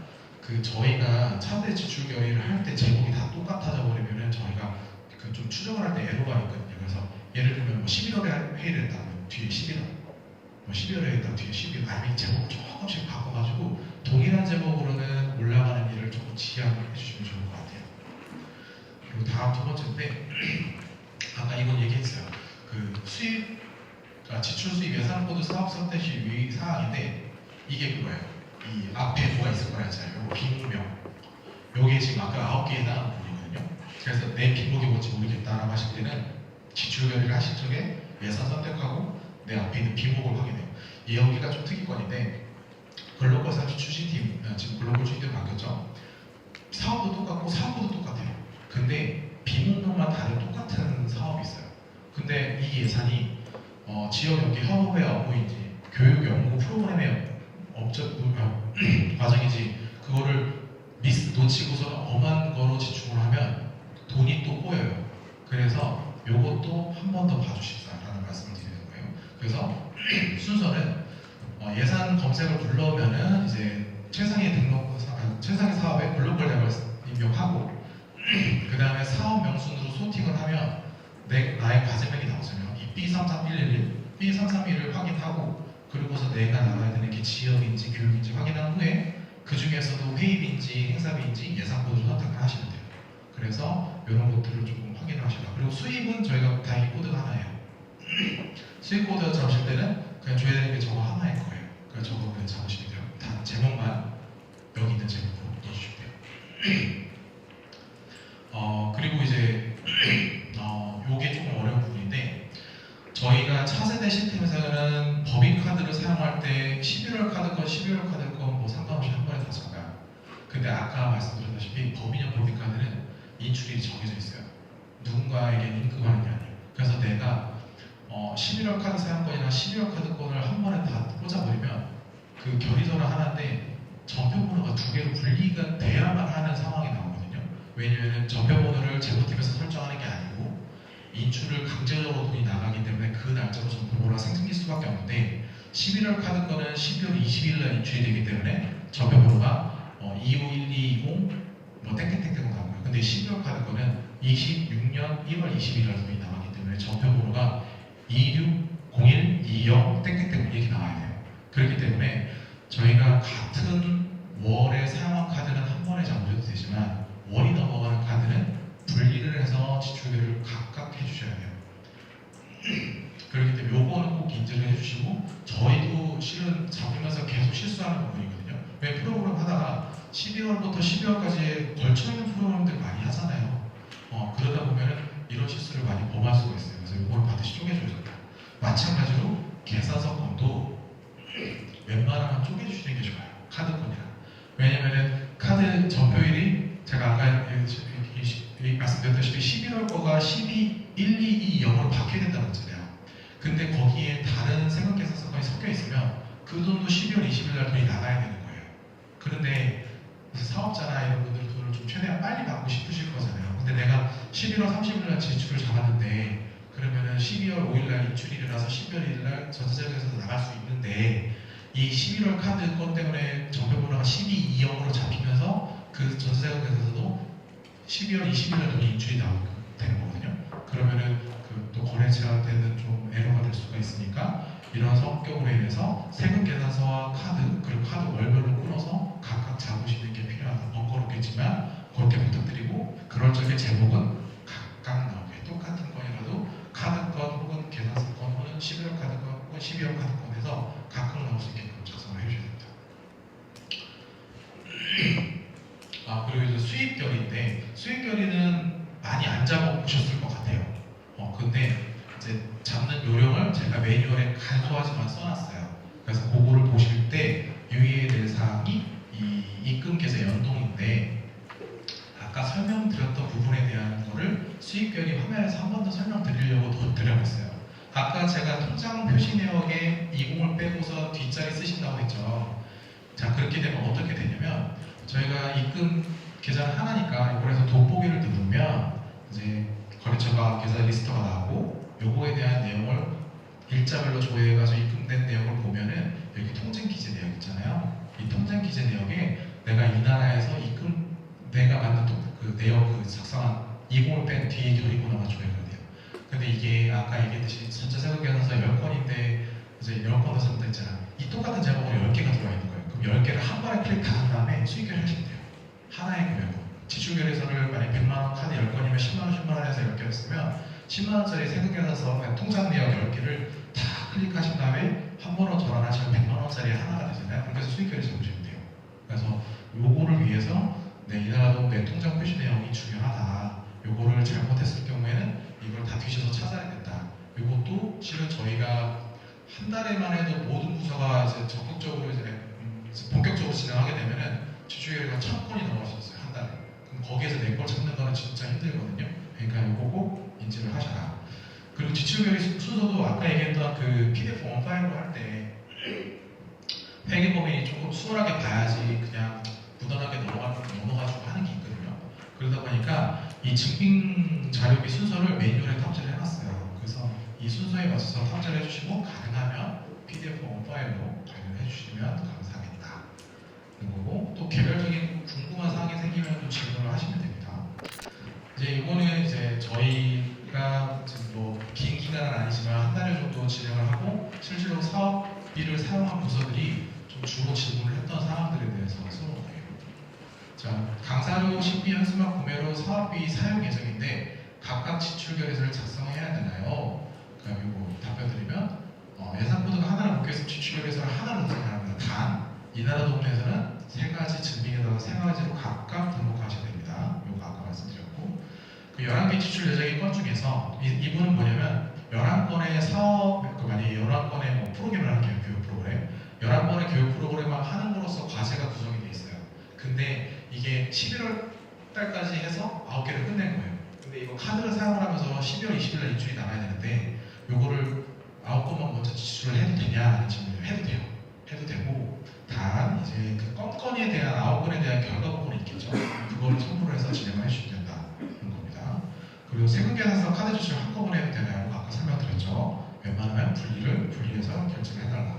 Speaker 1: 그 저희가 차세대 지출 결의를 할 때 제목이 다 똑같아져 버리면은 저희가 그 좀 추정을 할 때 에러가 있거든요. 그래서 예를 들면 뭐 11월에 회의를 했다면 뒤에 11월, 뭐 12월에 했다 뒤에 11월, 아니면 제목을 조금씩 바꿔가지고 동일한 제목으로는 올라가는 일을 조금 지양해 주시면 좋을 것 같아요. 그리고 다음 두 번째인데 아까 이건 얘기했어요. 그 수입, 지출 수입 예산 코드 사업 선택 시 유의 사항인데 이게 그거예요. 이 앞에 뭐가 있을 거라 했잖아요. 요거 비목명. 요게 지금 아까 9개에 나온 부분이거든요. 그래서 내 비목이 뭔지 모르겠다라고 하실 때는 지출 결의를 하실 적에 예산 선택하고 내 앞에 있는 비목을 확인해요. 여기가 좀 특이권인데 글로벌 사업 추진팀, 지금 글로벌 추진팀 바뀌었죠. 사업도 똑같고 사업도 똑같아요. 근데 비목명만 다른 똑같은 사업이 있어요. 근데 이 예산이 지역 연계 협업의 업무인지 교육 연구 프로그램의 과정이지 그거를 놓치고서 엄한 거로 지출을 하면 돈이 또 꼬여요. 그래서 요것도 한 번 더 봐주십사라는 말씀을 드리는 거예요. 그래서 순서는 예산 검색을 눌러면은 이제 최상의 사업에 글로벌 대박을 입력하고 그 다음에 사업 명순으로 소팅을 하면 나의 과제명이 나오잖아요. 이 B33111, B331을 확인하고 그리고서 내가 나가야 되는 게 지역인지 교육인지 확인한 후에 그 중에서도 회의비인지 행사비인지 예산 코드를 선택을 하시면 돼요. 그래서 이런 것들을 조금 확인을 하시라. 그리고 수입은 저희가 다행히 코드가 하나예요. 수입 코드 잡으실 때는 그냥 줘야 되는 게 저거 하나일 거예요. 그래서 저거 그냥 잡으시면 돼요. 단 제목만 여기 있는 제목으로 넣어주시면 돼요. 그리고 이제 요게 조금 어려운 부분인데 저희가 차세대 시스템에서는 법인카드를 사용할 때 11월 카드건, 12월 카드건 뭐 상관없이 한 번에 다 잡아요. 근데 아까 말씀드렸다시피 법인형 법인카드는 인출이 정해져 있어요. 누군가에게 인급하는 게 아니에요. 그래서 내가 11월 카드 사용권이나 12월 카드권을 한 번에 다 꽂아버리면 그 결의서를 하나인데 전표번호가 두 개로 분리가 돼야만 하는 상황이 나오거든요. 왜냐하면 전표번호를 재무팀에서 설정하는 게 아니고 인출을 강제적으로 돈이 나가기 때문에 그 날짜로 전표번호가 생성될 수밖에 없는데 11월 카드권은 12월 20일 날 인출이 되기 때문에 전표번호가 25120 뭐 땡땡땡땡으로 나와요. 근데 12월 카드권은 26년 1월 20일 날 돈이 나가기 때문에 전표번호가 260120 땡땡땡 이렇게 나와야 돼요. 그렇기 때문에 저희가 같은 월에 사용한 카드는 한 번에 잡으셔도 되지만 월이 넘어가는 카드는 분리를 해서 지출결을 각각 해주셔야 돼요. 그렇기 때문에 요거는 꼭 인정해 주시고 저희도 실은 잡으면서 계속 실수하는 부분이거든요. 왜 프로그램 하다가 12월부터 12월까지 걸쳐있는 프로그램들 많이 하잖아요. 그러다 보면은 이런 실수를 많이 범할 수가 있어요. 그래서 요거는 반드시 쪼개줘야 된다. 마찬가지로 계산서 건도 웬만하면 쪼개주시는 게 좋아요. 카드권이랑. 왜냐면은 카드 전표일이 제가 아까 말씀드렸다시피 11월 거가 12122 바뀌어야 된다고 했잖아요. 근데 거기에 다른 세금 계산 사건이 섞여 있으면 그 돈도 12월 20일 날 돈이 나가야 되는 거예요. 그런데 사업자나 이런 분들은 돈을 좀 최대한 빨리 받고 싶으실 거잖아요. 근데 내가 11월 30일 날 지출을 잡았는데 그러면은 12월 5일 날 인출이 일어나서 12월 1일 날 전세자금에서 나갈 수 있는데 이 11월 카드 건 때문에 정배번호가 1220으로 잡히면서 그 전세자금에서도 12월 20일에 돈이 인출이 되는 거거든요. 그러면은 그또 거래처한테는 좀 에러가 될 수가 있으니까 이런 성격으로 인해서 세금 계산서와 카드 그리고 카드 월별로 끊어서 각각 잡으시는 게 필요하다. 번거롭겠지만 그렇게 부탁드리고 그럴 적에 제목은 각각 나오게 똑같은 건이라도 카드 건 혹은 계산서 건 혹은 11월 카드 건 혹은 12월 카드 건 해서 각각 나올 수 있게끔 작성을 해주셔야 됩니다. 그리고 이제 수입결인데 수입결이는 많이 안 잡아보셨을 것 같아요. 근데 이제 잡는 요령을 제가 매뉴얼에 간소하지만 써놨어요. 그래서 그거를 보실 때 유의해야 될 사항이 이 입금 계좌 연동인데 아까 설명드렸던 부분에 대한 거를 수입결이 화면에서 한 번 더 설명드리려고 더 드려봤어요. 아까 제가 통장 표시 내역에 20을 빼고서 뒷자리 쓰신다고 했죠. 자, 그렇게 되면 어떻게 되냐면 저희가 입금 계좌는 하나니까 이걸 해서 돋보기를 누르면 이제 거래처가 계좌 리스트가 나오고 요거에 대한 내용을 일자별로 조회해가지고 입금된 내용을 보면은 여기 통장 기재 내역 있잖아요. 이 통장 기재 내역에 내가 이 나라에서 입금 내가 만든 그 내역 그 작성한 20을 뺀 뒤에 결의번호가 조회가 돼요. 근데 이게 아까 얘기했듯이 전체세금 계산서 10건인데 이제 10건 더 쓴다 했잖아. 이 똑같은 제목으로 10개가 들어와 있는 거예요. 그럼 10개를 한 번에 클릭한 다음에 수익을 하시면 돼요. 하나의 금액으로. 지출결의서를 만약 100만원 카드 10건이면 10만원, 10만원 해서 10개를 쓰면 10만원짜리 세금계산서 통장 내역 10개를 다 클릭하신 다음에 한 번으로 전환하시면 100만원짜리 하나가 되잖아요. 그래서 수익결의 잡으시면 돼요. 그래서 요거를 위해서 이 나라도 내 통장 표시 내용이 중요하다. 요거를 잘못했을 경우에는 이걸 다 뒤져서 찾아야 된다. 요것도 실은 저희가 한 달에만 해도 모든 부서가 이제 적극적으로 이제 본격적으로 진행하게 되면은 지출결의가 1000건이 넘어갔었어요. 한 달에. 그럼 거기에서 내 걸 찾는 거는 진짜 힘들거든요. 그러니까 이거 꼭 인지를 하셔라. 그리고 지출결의 순서도 아까 얘기했던 그 PDF 원 파일로 할 때 회계법인이 조금 수월하게 봐야지 그냥 무던하게 넘어가지고 하는 게 있거든요. 그러다 보니까 이 증빙 자료 및 순서를 매뉴얼에 탑재를 해놨어요. 그래서 이 순서에 맞춰서 탑재를 해주시고 가능하면 PDF 원 파일로 관리를 해주시면 감사하겠다. 그리고 또 개별적인 궁금한 사항이 생기면 또 질문을 하시면 됩니다. 이제 이거는 이제 저희가 지금 뭐 긴 기간은 아니지만 한 달 정도 진행을 하고 실제로 사업비를 사용한 부서들이 좀 주로 질문을 했던 사항들에 대해서 쓰는 거예요. 자, 강사료 식비 현수막 구매로 사업비 사용 예정인데 각각 지출결의서를 작성해야 되나요? 그럼 이거 답변 드리면 예산 코드가 하나를 묶여서 지출결의서를 하나로 등록합니다. 단 이 나라 동네에서는 세 가지 증빙에다가 세 가지로 각각 등록하셔야 됩니다. 이거 아까 말씀드렸고 그 11개 지출 예정인 건 중에서 이분은 뭐냐면 11건의 사업, 만약에 11건의 뭐 프로그램을 하는 게 교육 프로그램 11건의 교육 프로그램을 하는 거로서 과제가 구성이 돼 있어요. 근데 이게 11월 달까지 해서 9개를 끝낸 거예요. 근데 이거 카드를 사용을 하면서 12월 20일 날 인출이 나가야 되는데 요거를 9건만 먼저 지출을 해도 되냐라는 질문을 해도 돼요. 해도 되고 단 이제 그 건건에 대한 9건에 대한 결과 부분이 있겠죠. 그거를 참고를 해서 진행을 해주시면 된다는 겁니다. 그리고 세금계산서 카드 지출 한꺼번에 해도 되나요? 아까 설명드렸죠. 웬만하면 분리해서 결제를 해달라.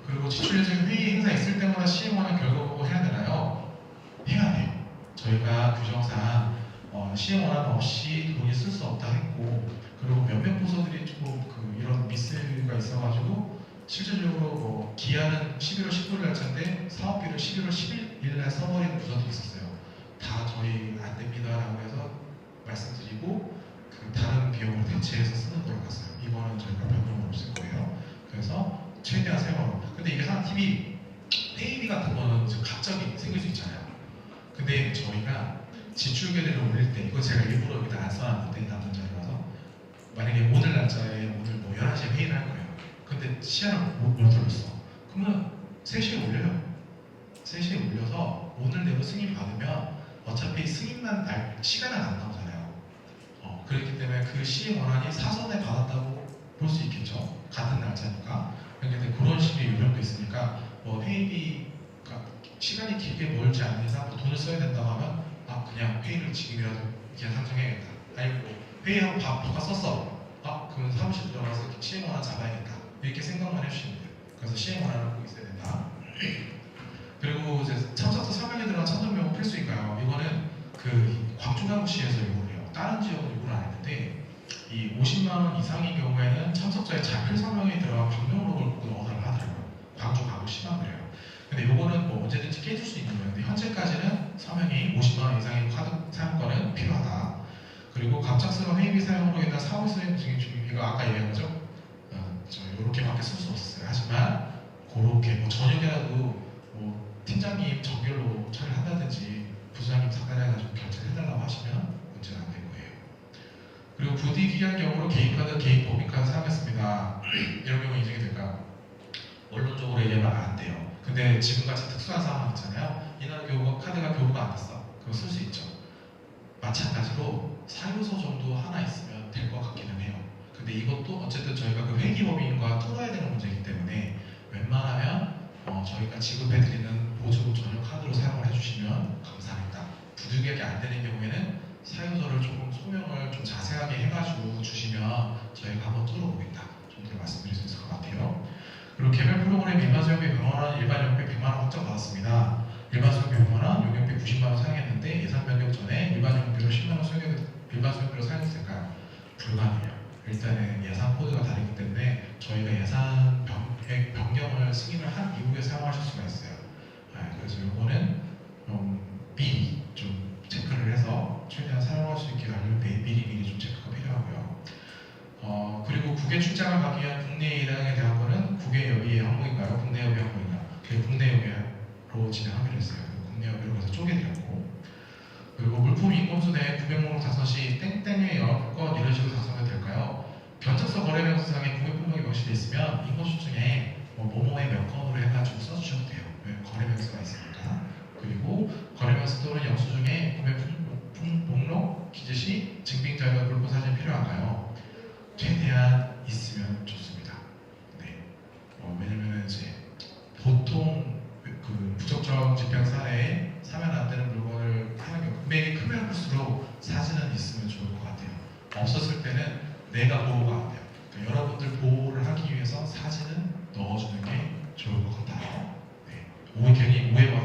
Speaker 1: 그리고 지출 예정 회의 행사 있을 때마다 시행하는 결과 보고 해야 되나요? 해야 돼요. 저희가 규정상 시행 원한 없이 돈이 쓸 수 없다 했고 그리고 몇몇 부서들이 조금 이런 미스가 있어가지고 실질적으로 뭐 기한은 11월 19일 날짜인데 사업비를 11월 11일 날 써버리는 부서도 있었어요. 다 저희 안 됩니다라고 해서 말씀드리고 다른 비용을 대체해서 쓰는 걸로 갔어요. 이거는 저희가 변동을 없을 거예요. 그래서 최대한 세워. 근데 이게 하나 팁이 페이비 같은 거는 갑자기 생길 수 있잖아요. 근데 저희가 지출계획을 올릴 때 이거 제가 일부러 여기다 안 써놨는데 남는 자리라서 만약에 오늘 날짜에 오늘 뭐 11시에 회의를 할 거예요. 근데 시간을 못 올렸어. 그러면 3시에 올려요. 3시에 올려서 오늘 내로 승인 받으면 어차피 승인만 시간은 안 나오잖아요. 그렇기 때문에 그 시행 원안이 사전에 받았다고 볼 수 있겠죠. 같은 날짜니까. 근데 그런 식의 요령도 있으니까 뭐 회의비가 시간이 길게 멀지 않는 이상 뭐 돈을 써야 된다고 하면 그냥 회의를 지금이라도 그냥 상정해야겠다. 아니고 회의하고 바꿔 썼어. 그러면 사무실 들어가서 시행 원안 잡아야겠다. 이렇게 생각만 해주시면 돼요. 그래서 시행 원안을 보고 있어요. 이 50만 원 이상인 경우에는 참석자의 자필 설명이 들어간 방명록을 꼭 넣어달라 하더라고요. 광주 가고 심한 거예요. 근데 요거는 뭐 언제든지 깨질 수 있는 거였는데 현재까지는 서명이 50만 원 이상의 카드 사용권은 필요하다. 그리고 갑작스러운 회의비 사용으로 인한 사후 수행 중에 이거 아까 얘기한 거죠? 이렇게밖에 쓸 수 없었어요. 하지만 그렇게 뭐 저녁이라도 뭐 팀장님 정결로 처리를 한다든지 부장님 상담해가지고 결제해달라고 하시면 문제가 안 될 거예요. 그리고 부디 기한 경우로 개인카드, 개인 법인카드 사용했습니다. 이런 경우 인정이 될까요? 원론적으로 얘기하면 안 돼요. 근데 지금같이 특수한 상황 있잖아요. 이날 카드가 교부가 안 됐어. 그거 쓸 수 있죠. 마찬가지로 사유서 정도 하나 있으면 될 것 같기는 해요. 근데 이것도 어쨌든 저희가 그 회계법인과 뚫어야 되는 문제이기 때문에 웬만하면 저희가 지급해드리는 보조 전용 카드로 사용을 해주시면 감사합니다. 부득이하게 안 되는 경우에는 사유서를 조금 소명을 좀 자세하게 해가지고 주시면 저희가 한번 뚫어보겠다 정도를 말씀드릴 수 있을 것 같아요. 그리고 개별 프로그램 일반 수영비 100만원, 일반 용비 100만원 확정받았습니다. 일반 수영비 100만원, 용역비 90만원 사용했는데 예산 변경 전에 일반 용비로 10만원 일반 수영비로 사용해도 될까요? 불가능해요. 일단은 예산 코드가 다르기 때문에 저희가 예산 변경을 승인을 한 이후에 사용하실 수가 있어요. 그래서 이거는 미리 좀 체크를 해서 최대한 사용할 수 있게 하려면 미리 좀 체크가 필요하고요. 그리고 국외 출장을 가기 위한 국내 일항에 대한 거는 국외 여비의 항목인가요? 국내 여비 항목인가요? 국내 여비로 진행하기로 했어요. 국내 여비로 해서 쪼개드렸고, 그리고 물품 인건수 내 900목록 작성시 땡땡의 여건 이런 식으로 작성해도 될까요? 견적서 거래명세상에 구매 품목이 명시되어 있으면 인건수 중에 뭐뭐의 몇 건으로 해가지고 써주셔도 돼요. 왜 거래명세가 있으니까. 그리고 거래명세 또는 영수증에 구매 목록 기재 시 증빙자료와 물품 사진이 필요한가요? 최대한 있으면 좋습니다. 네. 왜냐면 이제 보통 그 부적정 집행 사례에 사면 안 되는 물건을 하는 경우 금액이 크면 클수록 사진은 있으면 좋을 것 같아요. 없었을 때는 내가 보호가 안 돼요. 그러니까 여러분들 보호를 하기 위해서 사진은 넣어주는 게 좋을 것 같아요. 네. 괜히 오해받을